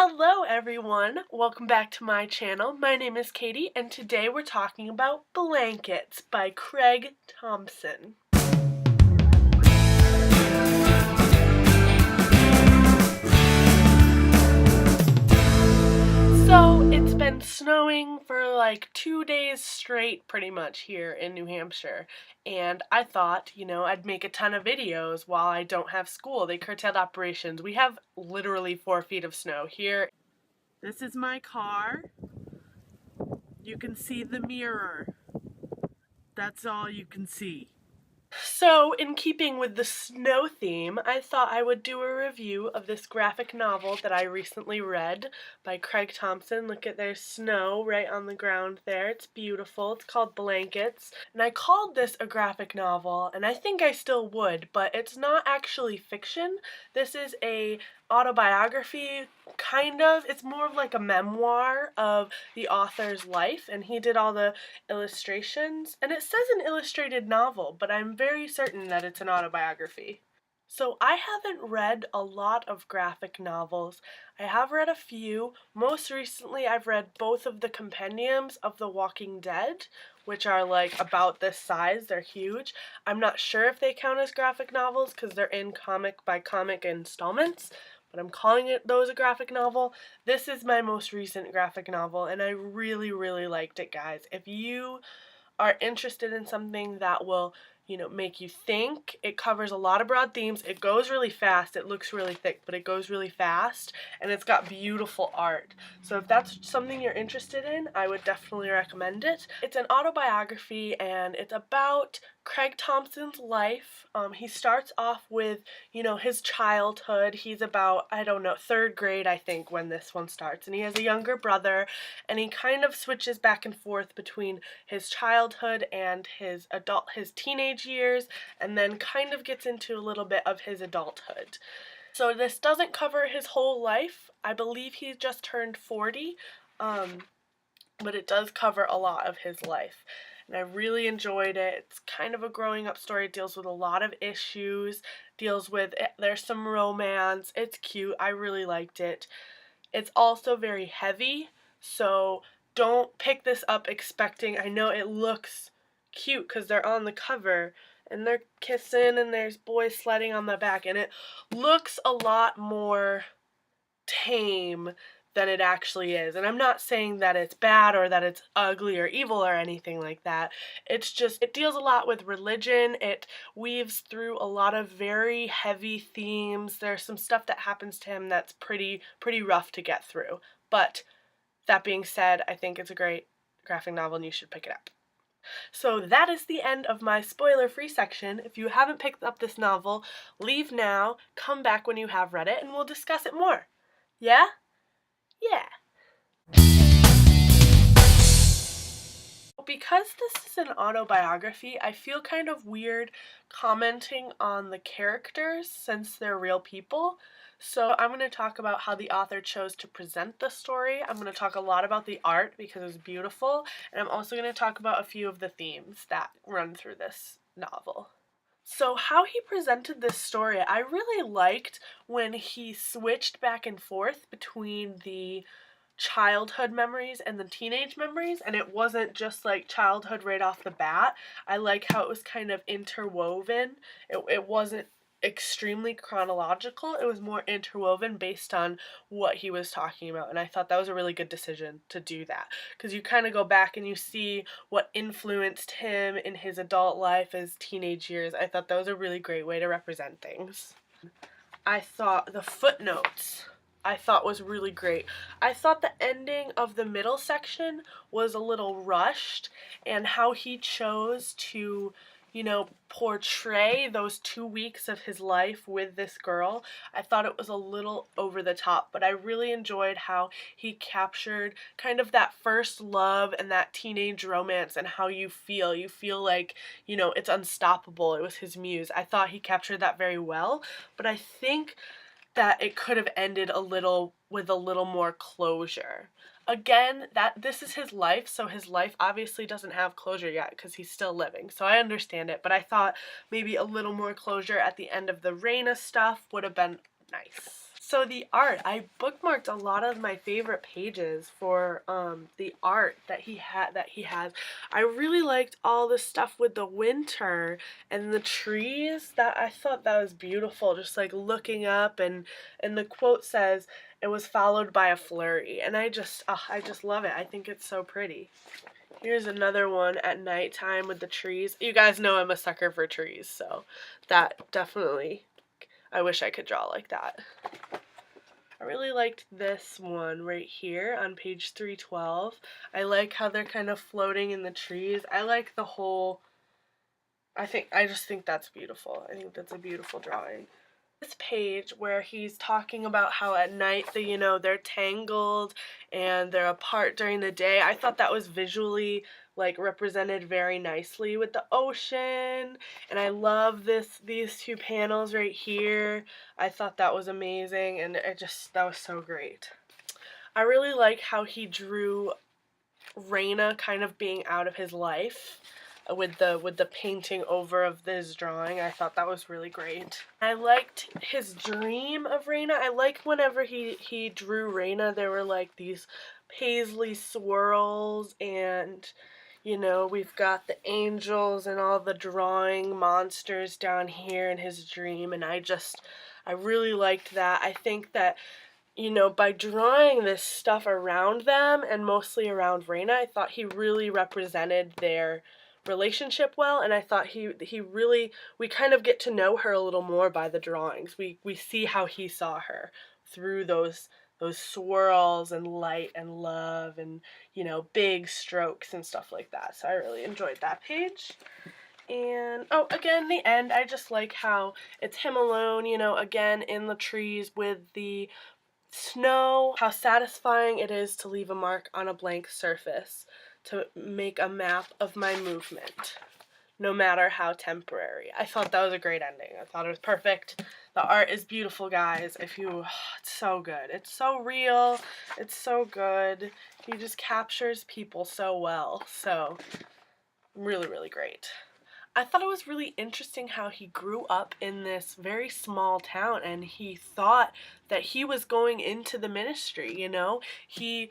Hello everyone, welcome back to my channel. My name is Katie and today we're talking about Blankets by Craig Thompson. So it's been snowing for like 2 days straight pretty much here in New Hampshire, and I thought, I'd make a ton of videos while I don't have school. They curtailed operations. We have literally 4 feet of snow here. This is my car. You can see the mirror. That's all you can see. So, in keeping with the snow theme, I thought I would do a review of this graphic novel that I recently read by Craig Thompson. Look at there's snow right on the ground there. It's beautiful. It's called Blankets. And I called this a graphic novel, and I think I still would, but it's not actually fiction. This is a autobiography, kind of. It's more of like a memoir of the author's life, and he did all the illustrations. And it says an illustrated novel, but I'm very certain that it's an autobiography. So I haven't read a lot of graphic novels. I have read a few. Most recently I've read both of the compendiums of The Walking Dead, which are like about this size. They're huge. I'm not sure if they count as graphic novels because they're in comic by comic installments, but I'm calling those a graphic novel. This is my most recent graphic novel, and I really, really liked it, guys. If you are interested in something that will, make you think, it covers a lot of broad themes. It goes really fast. It looks really thick, but it goes really fast, and it's got beautiful art. So if that's something you're interested in, I would definitely recommend it. It's an autobiography, and it's about Craig Thompson's life. He starts off with, his childhood. He's about, I don't know, 3rd grade, I think, when this one starts. And he has a younger brother, and he kind of switches back and forth between his childhood and his teenage years, and then kind of gets into a little bit of his adulthood. So this doesn't cover his whole life. I believe he just turned 40, but it does cover a lot of his life. And I really enjoyed it. It's kind of a growing up story. It deals with a lot of issues, there's some romance. It's cute. I really liked it. It's also very heavy, so don't pick this up expecting, I know it looks cute because they're on the cover and they're kissing and there's boys sledding on the back, and it looks a lot more tame than it actually is. And I'm not saying that it's bad or that it's ugly or evil or anything like that. It's just, it deals a lot with religion. It weaves through a lot of very heavy themes. There's some stuff that happens to him that's pretty rough to get through. But that being said, I think it's a great graphic novel and you should pick it up. So that is the end of my spoiler-free section. If you haven't picked up this novel, leave now, come back when you have read it, and we'll discuss it more. Yeah? Yeah. Because this is an autobiography, I feel kind of weird commenting on the characters since they're real people. So I'm going to talk about how the author chose to present the story. I'm going to talk a lot about the art because it's beautiful, and I'm also going to talk about a few of the themes that run through this novel. So how he presented this story, I really liked when he switched back and forth between the childhood memories and the teenage memories, and it wasn't just like childhood right off the bat. I like how it was kind of interwoven. It wasn't extremely chronological. It was more interwoven based on what he was talking about, and I thought that was a really good decision to do that, because you kind of go back and you see what influenced him in his adult life as teenage years. I thought that was a really great way to represent things. I thought the footnotes was really great. I thought the ending of the middle section was a little rushed, and how he chose to, portray those 2 weeks of his life with this girl, I thought it was a little over the top, but I really enjoyed how he captured kind of that first love and that teenage romance and how you feel. You feel like, it's unstoppable. It was his muse. I thought he captured that very well, but I think that it could have ended with a little more closure. Again, this is his life, so his life obviously doesn't have closure yet because he's still living, so I understand it, but I thought maybe a little more closure at the end of the Raina stuff would have been nice. So the art, I bookmarked a lot of my favorite pages for the art that he has. I really liked all the stuff with the winter and the trees. That I thought that was beautiful, just like looking up, and the quote says it was followed by a flurry, and I just love it. I think it's so pretty. Here's another one at nighttime with the trees. You guys know I'm a sucker for trees, so that definitely, I wish I could draw like that. I really liked this one right here on page 312. I like how they're kind of floating in the trees. I like the whole, I just think that's beautiful. I think that's a beautiful drawing. This page where he's talking about how at night they're tangled and they're apart during the day. I thought that was visually represented very nicely with the ocean, and I love these two panels right here. I thought that was amazing, and that was so great. I really like how he drew Raina kind of being out of his life with the painting over of this drawing. I thought that was really great. I liked his dream of Raina. I like whenever he drew Raina, there were like these paisley swirls, and we've got the angels and all the drawing monsters down here in his dream, and I really liked that. I think that by drawing this stuff around them, and mostly around Raina, I thought he really represented their relationship well, and I thought we kind of get to know her a little more by the drawings. We see how he saw her through those swirls and light and love and big strokes and stuff like that. So I really enjoyed that page. And again, the end, I just like how it's him alone, again in the trees with the snow, how satisfying it is to leave a mark on a blank surface, to make a map of my movement, no matter how temporary. I thought that was a great ending. I thought it was perfect. The art is beautiful, guys. It's so good. It's so real. It's so good. He just captures people so well. So, really, really great. I thought it was really interesting how he grew up in this very small town, and he thought that he was going into the ministry, He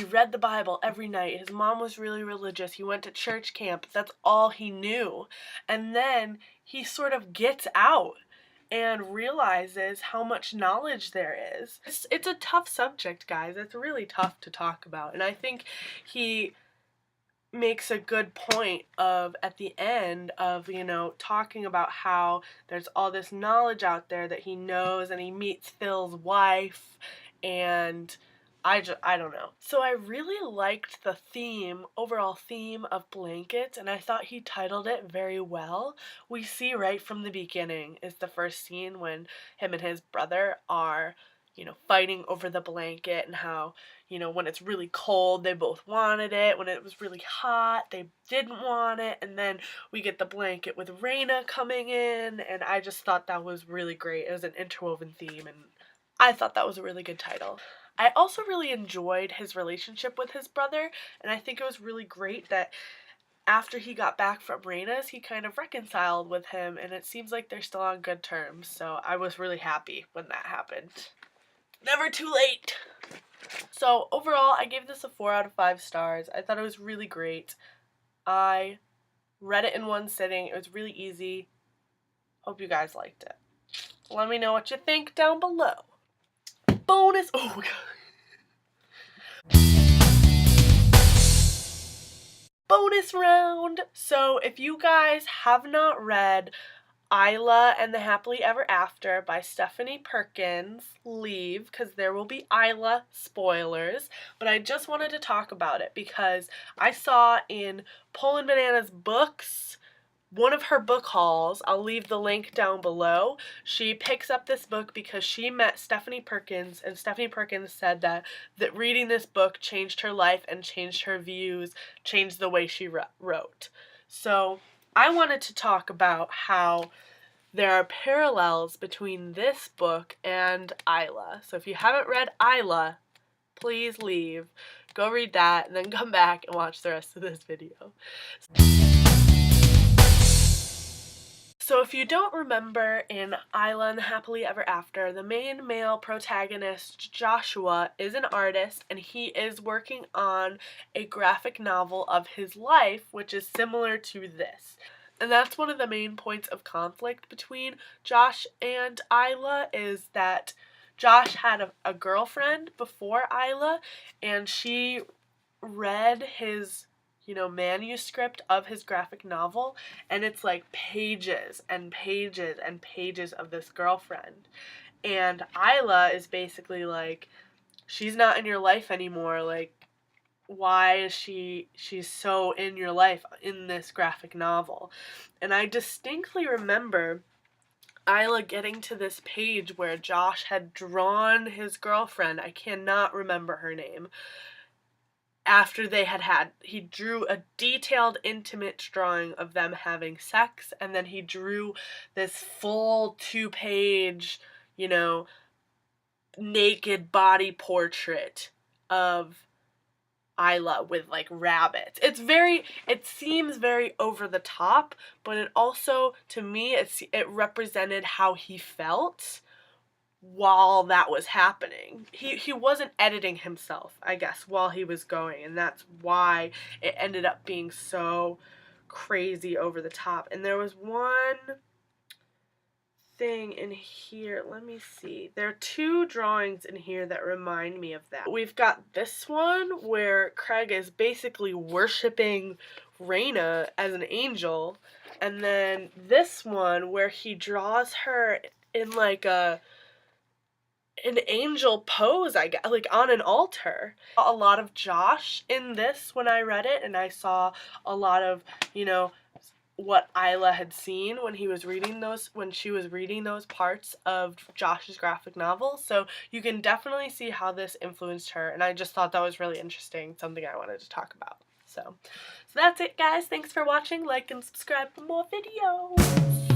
read the Bible every night. His mom was really religious. He went to church camp. That's all he knew. And then he sort of gets out and realizes how much knowledge there is. It's a tough subject, guys. It's really tough to talk about. And I think he makes a good point at the end of talking about how there's all this knowledge out there that he knows, and he meets Phil's wife, and I don't know. So I really liked the overall theme of blankets, and I thought he titled it very well. We see right from the beginning is the first scene when him and his brother are fighting over the blanket, and how, when it's really cold, they both wanted it. When it was really hot, they didn't want it. And then we get the blanket with Raina coming in, and I just thought that was really great. It was an interwoven theme, and I thought that was a really good title. I also really enjoyed his relationship with his brother, and I think it was really great that after he got back from Raina's, he kind of reconciled with him, and it seems like they're still on good terms. So I was really happy when that happened. Never too late. So overall, I gave this a 4 out of 5 stars. I thought it was really great. I read it in one sitting. It was really easy. Hope you guys liked it. Let me know what you think down below. Bonus. Oh god. Bonus round. So if you guys have not read Isla and the Happily Ever After by Stephanie Perkins, leave, because there will be Isla spoilers, but I just wanted to talk about it because I saw in Poland Banana's books, one of her book hauls, I'll leave the link down below, she picks up this book because she met Stephanie Perkins, and Stephanie Perkins said that reading this book changed her life and changed her views, changed the way she wrote. So I wanted to talk about how there are parallels between this book and Isla. So if you haven't read Isla, please leave, go read that, and then come back and watch the rest of this video. So if you don't remember, in Isla and the Happily Ever After, the main male protagonist, Joshua, is an artist, and he is working on a graphic novel of his life, which is similar to this. And that's one of the main points of conflict between Josh and Isla, is that Josh had a girlfriend before Isla, and she read his manuscript of his graphic novel, and it's like pages and pages and pages of this girlfriend. And Isla is basically like, she's not in your life anymore. Like, why is she's so in your life in this graphic novel? And I distinctly remember Isla getting to this page where Josh had drawn his girlfriend, I cannot remember her name, after he drew a detailed, intimate drawing of them having sex, and then he drew this full 2-page, naked body portrait of Isla with, like, rabbits. It seems very over the top, but it also, to me, it represented how he felt while that was happening. He wasn't editing himself, I guess, while he was going, and that's why it ended up being so crazy over the top. And there was one thing in here, let me see. There are 2 drawings in here that remind me of that. We've got this one where Craig is basically worshiping Raina as an angel, and then this one where he draws her in like an angel pose, I guess, like on an altar. A lot of Josh in this when I read it, and I saw a lot of, what Isla had seen when she was reading those parts of Josh's graphic novel. So you can definitely see how this influenced her, and I just thought that was really interesting, something I wanted to talk about. So that's it, guys. Thanks for watching. Like and subscribe for more videos.